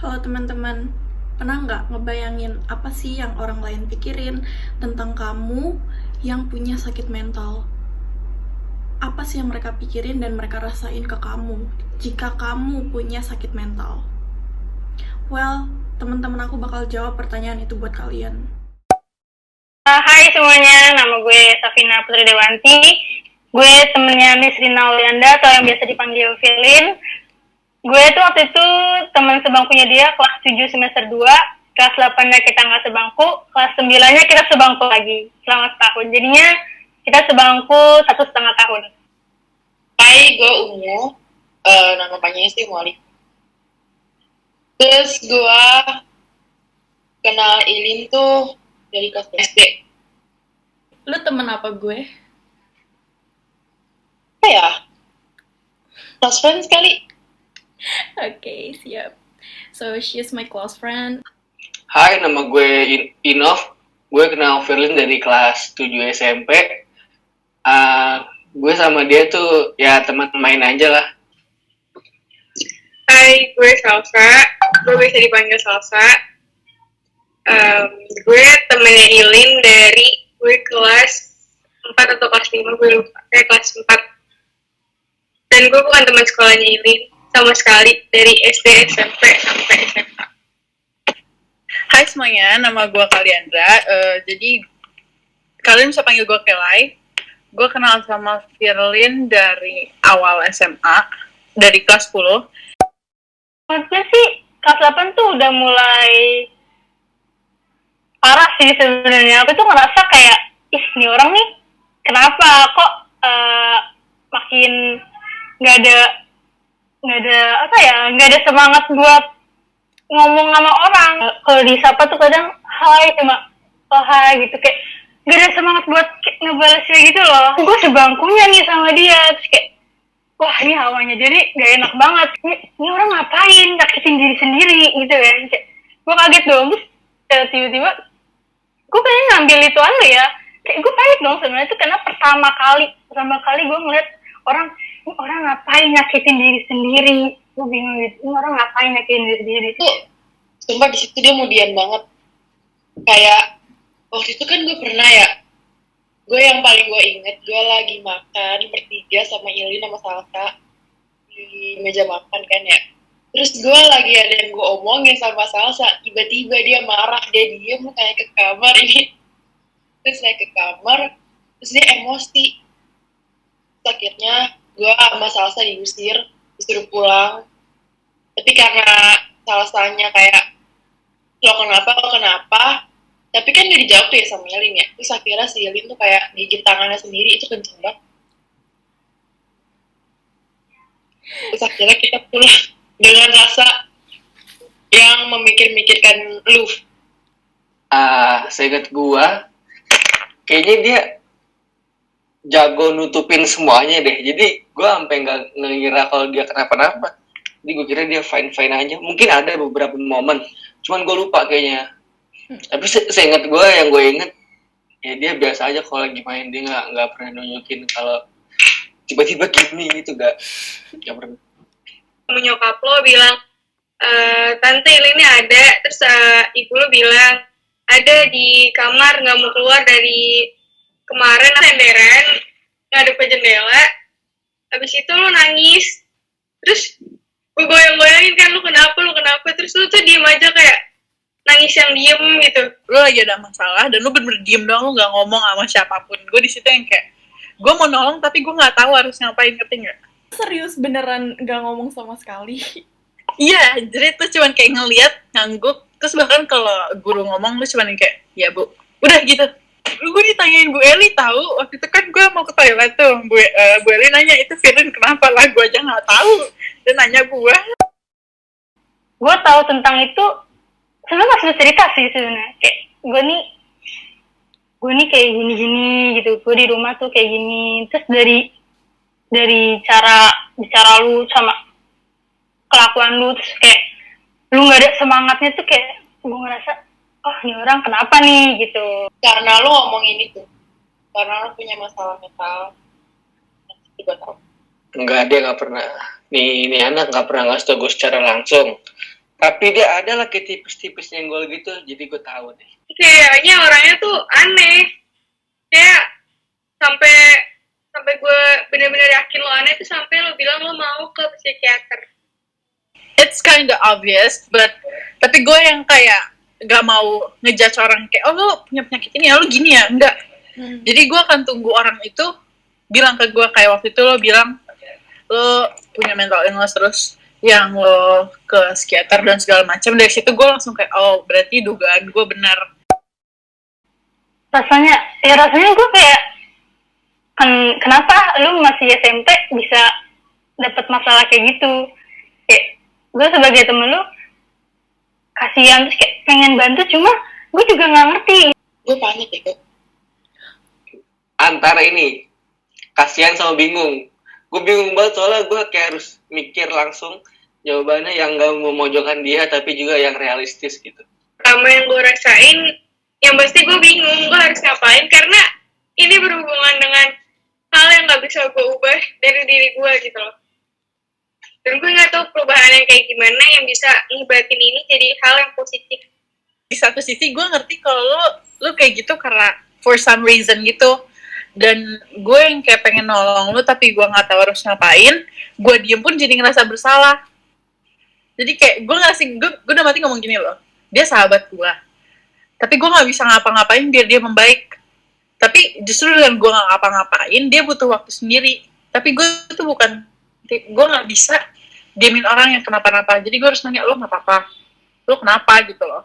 Halo teman-teman, pernah nggak ngebayangin apa sih yang orang lain pikirin tentang kamu yang punya sakit mental? Apa sih yang mereka pikirin dan mereka rasain ke kamu jika kamu punya sakit mental? Well, teman-teman aku bakal jawab pertanyaan itu buat kalian. Hai semuanya, nama gue Safina Putri Dewanti. Gue temennya Miss Rina Olianda atau yang biasa dipanggil Filin. Gue tuh waktu itu teman sebangkunya dia kelas 7 semester 2, kelas 8-nya kita nggak sebangku, kelas 9-nya kita sebangku lagi selama setahun. Jadinya kita sebangku 1,5 tahun. Hai, gue Ungu. Nama panjangnya sih Muali. Terus gue kenal Ilin tuh dari kelas SD. Lu temen apa gue? Apa ya? Close friends kali. Oke, siap. So, she's my close friend. Hai, nama gue Inov. Gue kenal Firlin dari kelas 7 SMP. Gue sama dia tuh ya teman main aja lah. Hai, gue Salsa. Gue bisa dipanggil Salsa. Gue temennya Ilin dari gue kelas 4 atau kelas 5, gue lupa. Kelas 4. Dan gue bukan teman sekolahnya Ilin sama sekali dari SD, SMP, sampai SMA. Hai semuanya, nama gue Kaliandra. Jadi kalian bisa panggil gue Kelai. Gue kenal sama Firlin dari awal SMA, dari kelas 10. Maksudnya sih kelas 8 tuh udah mulai parah sih sebenarnya. Aku tuh ngerasa kayak, nih orang nih kenapa kok makin nggak ada semangat buat ngomong sama orang. Kalau disapa tuh kadang hai cuma hai gitu, kayak nggak ada semangat buat ngebalasnya gitu loh. Gue sebangkunya nih sama dia, terus kayak wah ini hawanya jadi nggak enak banget. Ini orang ngapain nyakitin diri sendiri gitu kan. Gue kaget dong, terus tiba-tiba gue pengen ngambil itu aja ya. Kayak gue panik dong sebenarnya itu karena pertama kali gue ngeliat orang ngapain nyakitin diri sendiri. Gue bingung gitu, ini orang ngapain nyakitin diri sendiri. Tuh, sumpah di situ dia mudian banget. Kayak waktu itu kan gue pernah ya. Gue yang paling gue inget, gue lagi makan bertiga sama Ilin sama Salsa di meja makan kan ya. Terus gue lagi ada yang gue omongin sama Salsa, tiba-tiba dia marah, dia diem kayak ke kamar ini. Terus saya ke kamar, terus dia emosi. Terus akhirnya gue sama Salsa diusir, disuruh pulang. Tapi karena Salsanya kayak, lo kenapa? Tapi kan gak dijawab tuh ya sama Ilin ya. Terus akhirnya si Ilin tuh kayak gigit tangannya sendiri, itu kenceng banget. Terus akhirnya kita pulang dengan rasa yang memikir-mikirkan lu. Seingat gue, kayaknya dia jago nutupin semuanya deh. Jadi gue sampai nggak ngira kalau dia kenapa-napa. Jadi gue kira dia fine-fine aja. Mungkin ada beberapa momen, cuman gue lupa kayaknya. Tapi seingat gue, yang gue inget ya dia biasa aja kalau lagi main. Dia nggak pernah nunjukin kalau tiba-tiba gini gitu, nggak pernah. Nyokap lo bilang, Tante Ilin ini ada, terus ibu lo bilang ada di kamar, nggak mau keluar dari kemarin, senderan ngadep ke jendela. Habis itu lo nangis, terus gue goyang-goyangin kan, lu kenapa, terus lu tuh diem aja kayak nangis yang diem gitu. Lu lagi ada masalah dan lu bener-bener diem doang, lu nggak ngomong sama siapapun. Gue di situ yang kayak, gue mau nolong tapi gue nggak tahu harus ngapain, ngerti nggak? Serius beneran gak ngomong sama sekali? Iya, jadi tuh cuman kayak ngeliat, ngangguk. Terus bahkan kalau guru ngomong, lu cuman kayak, ya bu, udah gitu. Gue ditanyain Bu Eli tahu, waktu itu kan gue mau ke toilet tuh, Bu Eli nanya itu Firlin kenapa lah, gue aja nggak tahu. Dia nanya gue. Gue tahu tentang itu sebenarnya masih cerita sih sebenarnya. Kayak gue nih kayak gini-gini gitu. Gue di rumah tuh kayak gini. Terus dari cara bicara lu sama kelakuan lu, terus kayak lu nggak ada semangatnya tuh, kayak gue ngerasa oh ini orang kenapa nih gitu. Karena lo ngomongin itu, karena lo punya masalah mental. Nanti gue tahu. Enggak, dia nggak pernah. Nih anak nggak pernah ngasih tau gue secara langsung. Tapi dia ada lah kayak tipis-tipis nyenggol gitu, jadi gue tahu deh. Kayaknya orangnya tuh aneh. Kayak sampai sampai gue bener-bener yakin lo aneh tuh sampai lo bilang lo mau ke psikiater. It's kind of obvious, but tapi gue yang kayak gak mau ngejudge orang kayak, oh lo punya penyakit ini ya, lo gini ya, enggak. Jadi gue akan tunggu orang itu bilang ke gue kayak waktu itu lo bilang lo punya mental illness, terus yang lo ke psikiater dan segala macam. Dari situ gue langsung kayak, oh berarti dugaan gue benar. Rasanya gue kayak kenapa lu masih SMP bisa dapat masalah kayak gitu. Kayak gue sebagai temen lu kasihan, terus kayak pengen bantu, cuma gue juga nggak ngerti. Gue panik ya kok. Antara ini kasihan sama bingung. Gue bingung banget soalnya gue kayak harus mikir langsung jawabannya yang gak memojokkan dia tapi juga yang realistis gitu. Pertama yang gue rasain, yang pasti gue bingung gue harus ngapain karena ini berhubungan dengan hal yang gak bisa gue ubah dari diri gue gitu loh. Dan gue gak tahu perubahan yang kayak gimana yang bisa ngibatin ini jadi hal yang positif. Di satu sisi gue ngerti kalau lo kayak gitu karena for some reason gitu. Dan gue yang kayak pengen nolong lo tapi gue nggak tahu harus ngapain. Gue diem pun jadi ngerasa bersalah. Jadi kayak gue udah mati ngomong gini loh, dia sahabat gue, tapi gue nggak bisa ngapa-ngapain biar dia membaik. Tapi justru dengan gue nggak ngapa-ngapain, dia butuh waktu sendiri. Tapi gue tuh bukan, gue nggak bisa diemin orang yang kenapa-napa. Jadi gue harus nanya, lo nggak apa-apa, lo kenapa gitu loh.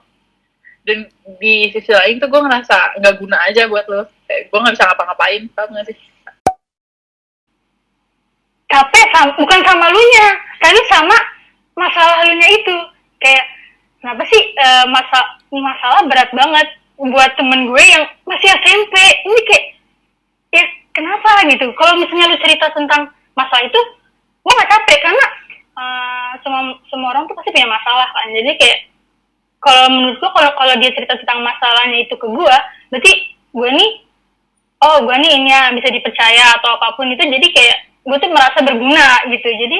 Dan di sisi lain tuh gue ngerasa nggak guna aja buat lo. Kayak gue nggak bisa ngapa-ngapain, tau nggak sih? Capek bukan sama lu nya, tapi sama masalah lu nya itu. Kayak kenapa sih masalah berat banget buat temen gue yang masih SMP. Ini kayak ya kenapa gitu. Kalau misalnya lu cerita tentang masalah itu, gue gak capek karena semua orang tuh pasti punya masalah kan. Jadi kayak kalau menurut gue kalau dia cerita tentang masalahnya itu ke gue, berarti gue nih ini ya bisa dipercaya atau apapun itu. Jadi kayak gue tuh merasa berguna gitu. Jadi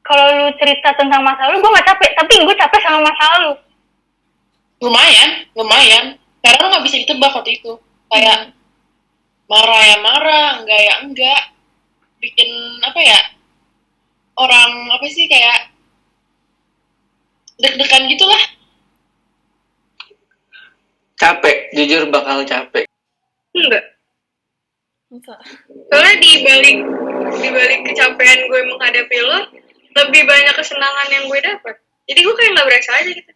kalau lu cerita tentang masalah lu, gue gak capek, tapi gue capek sama masalah lu. Lumayan. Karena lu gak bisa ditebak waktu itu. Kayak marah ya marah, enggak ya enggak. Bikin apa ya, orang apa sih kayak deg-degan gitulah. Capek, jujur bakal capek. Enggak. Soalnya di balik kecapean gue menghadapi lo, lebih banyak kesenangan yang gue dapat. Jadi gue kayak nggak berasa aja gitu.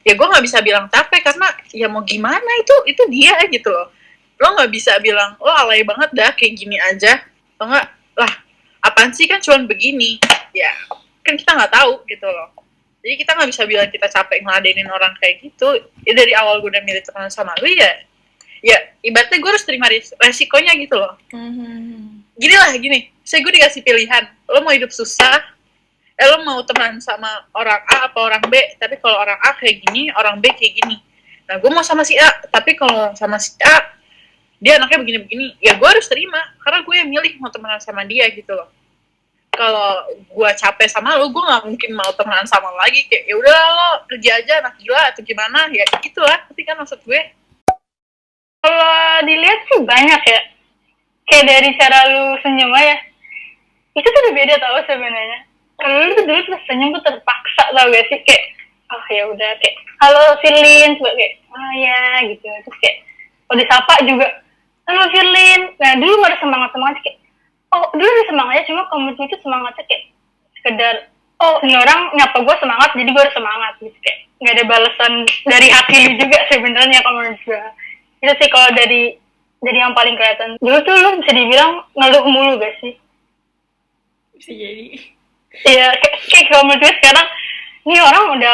Ya gue nggak bisa bilang capek karena ya mau gimana, itu dia gitu loh. Lo nggak bisa bilang lo alay banget dah kayak gini aja. Lo nggak lah, apaan sih kan cuman begini. Ya kan kita nggak tahu gitu loh. Jadi kita nggak bisa bilang kita capek ngeladenin orang kayak gitu. Ya dari awal gue udah milih teman sama lu ya ibaratnya gue harus terima resikonya gitu loh. Gini, saya gue dikasih pilihan, lo mau hidup susah, lo mau teman sama orang A apa orang B, tapi kalau orang A kayak gini, orang B kayak gini. Nah gue mau sama si A, tapi kalau sama si A dia anaknya begini-begini, ya gue harus terima karena gue yang milih mau temenan sama dia gitu loh. Kalau gue capek sama lo, gue nggak mungkin mau temenan sama lo lagi. Kayak ya udah lo pergi aja, anak gila atau gimana ya gitulah. Tapi kan maksud gue kalau dilihat sih banyak ya, kayak dari cara lu senyum aja itu tuh udah beda tau sebenarnya. Kalau lu tuh dulu tuh senyum tuh terpaksa tau gak sih, kayak oh ya udah kayak halo Firlin, coba kayak oh ya gitu. Terus kayak kalau disapa juga halo Firlin. Nah dulu gak ada semangat kayak oh dulu ada semangatnya, cuma kamu itu semangatnya kayak sekedar oh ini orang nyapa gue semangat jadi gue harus semangat gitu. Kayak nggak ada balasan dari hati lu juga sebenarnya kalau menurut gue. Itu sih kalau dari yang paling kelihatan. Dulu tuh lu bisa dibilang ngeluh mulu gak sih? Bisa jadi. Iya, kayak kalau menurut gue sekarang ini orang udah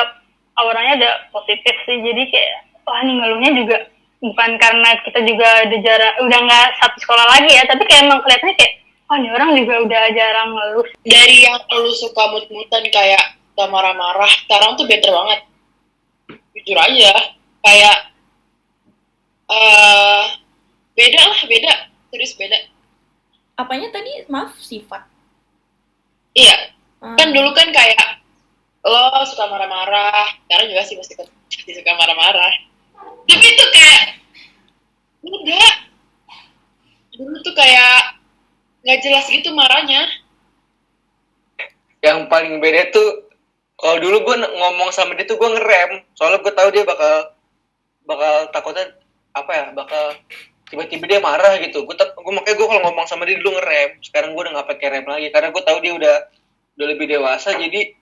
auranya udah positif sih. Jadi kayak wah nih ngeluhnya juga bukan karena kita juga udah nggak satu sekolah lagi ya, tapi kayak emang kelihatannya kayak oh ini orang juga udah jarang ngeluh. Dari yang lu suka mut-mutan kayak kita marah-marah, sekarang tuh better banget. Jujur aja, kayak beda, serius beda. Apanya tadi? Maaf, sifat. Iya, kan dulu kan kayak lo suka marah-marah, sekarang juga sih masih suka marah-marah. Tapi itu kayak enggak, dulu tuh kayak nggak jelas gitu marahnya. Yang paling beda tuh kalau dulu gue ngomong sama dia tuh gue ngerem, soalnya gue tahu dia bakal takutnya apa ya, bakal tiba-tiba dia marah gitu. Gue makanya gue kalau ngomong sama dia dulu ngerem. Sekarang gue udah nggak pakai rem lagi karena gue tahu dia udah lebih dewasa, jadi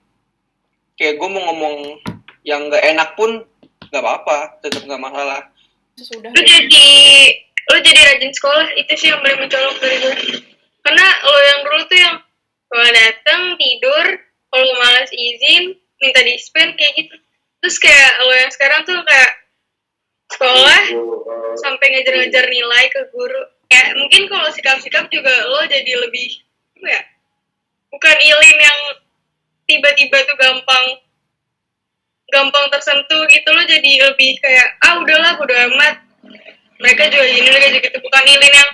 kayak gue mau ngomong yang nggak enak pun nggak apa-apa, tetap nggak masalah. Sesudah Lu jadi rajin sekolah, itu sih yang paling mencolok dari gue. Karena lo yang dulu tuh yang kalau datang tidur, kalau malas izin minta dispen kayak gitu. Terus kayak lo yang sekarang tuh kayak sekolah sampai ngejar-ngejar nilai ke guru. Ya mungkin kalau sikap-sikap juga lo jadi lebih apa ya, bukan Ilin yang tiba-tiba tuh gampang tersentuh gitu, lo jadi lebih kayak udahlah bodo amat, mereka juga gini, mereka juga gitu. Bukan Ilin yang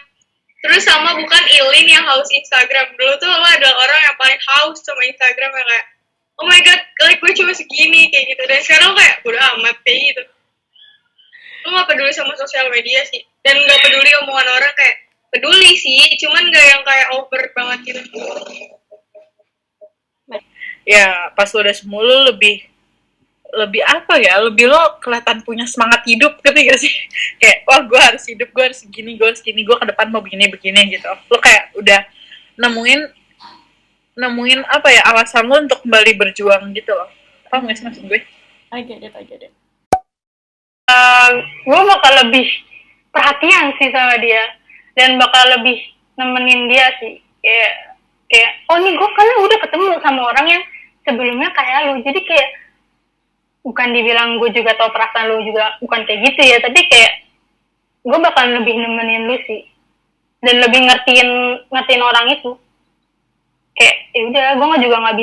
terus sama bukan Ilin yang haus Instagram. Dulu tuh lo adalah orang yang paling haus sama Instagram, yang kayak oh my god, like gue cuma segini kayak gitu. Dan sekarang lo kayak bodo amat kayak gitu, lo gak peduli sama sosial media sih, dan gak peduli omongan orang. Kayak peduli sih, cuman gak yang kayak over banget gitu. Ya pas lo udah sembuh lo lebih apa ya, lebih lo kelihatan punya semangat hidup gitu gak sih? Kayak wah gue harus hidup, gue harus gini, gue ke depan mau begini gitu. Lo kayak udah nemuin apa ya, alasan lo untuk kembali berjuang gitu loh. Paham gak sih maksud gue? I get it. Gue bakal lebih perhatian sih sama dia dan bakal lebih nemenin dia sih, kayak oh nih gue karena udah ketemu sama orang yang sebelumnya kayak lu, jadi kayak bukan dibilang gue juga tau perasaan lu juga, bukan kayak gitu ya, tapi kayak gue bakal lebih nemenin lu sih dan lebih ngertiin orang itu. Kayak ya udah, gue juga nggak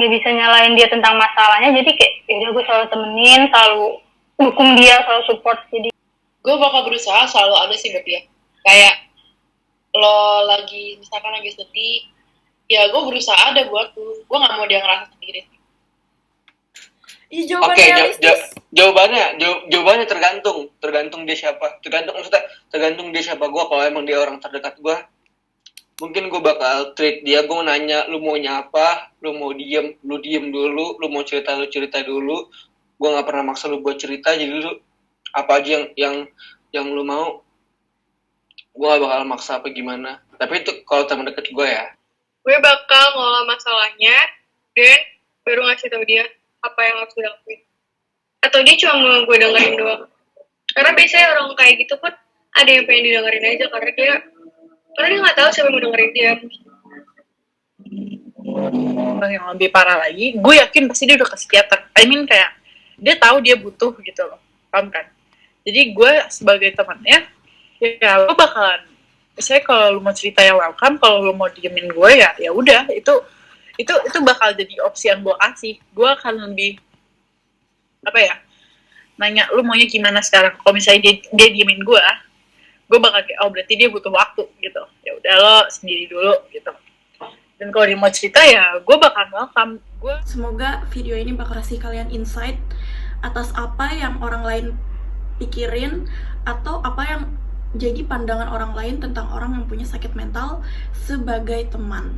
bisa nyalain dia tentang masalahnya, jadi kayak ya udah gue selalu temenin, selalu dukung dia, selalu support. Jadi Gue bakal berusaha selalu ada sih buat dia. Kayak lo lagi misalkan lagi sedih, ya gue berusaha ada buat lu. Gue nggak mau dia ngerasa sendiri. Ih, jawaban Oke, realistis. jawabannya tergantung dia siapa. Tergantung dia siapa. Gue kalau emang dia orang terdekat gue, mungkin gue bakal treat dia. Gue nanya lu maunya apa, lu mau diem, lu diem dulu, lu mau cerita, lu cerita dulu. Gue nggak pernah maksa lu buat cerita, jadi lu apa aja yang lu mau, gue gak bakal maksa apa gimana. Tapi itu kalau teman deket gue ya. Gue bakal ngolah masalahnya dan baru ngasih tau dia apa yang harus gue lakuin. Atau dia cuma mau gue dengerin doang. Karena biasanya orang kayak gitu pun ada yang pengen didengerin aja, karena dia nggak tahu siapa yang mau dengerin dia. Yang lebih parah lagi, gue yakin pasti dia udah ke psikiater. I mean kayak dia tahu dia butuh gitu loh, paham kan? Jadi gue sebagai temannya, ya gue bakalan, misalnya kalau lu mau cerita ya welcome, kalau lu mau diemin gue ya udah, itu bakal jadi opsi yang gue kasih. Gue akan lebih apa ya, nanya lu maunya gimana sekarang. Kalau misalnya dia diemin gue bakal kayak oh berarti dia butuh waktu gitu. Ya udah lo sendiri dulu gitu. Dan kalau dia mau cerita ya gue bakal welcome. Semoga video ini bakal kasih kalian insight atas apa yang orang lain pikirin atau apa yang jadi pandangan orang lain tentang orang yang punya sakit mental sebagai teman.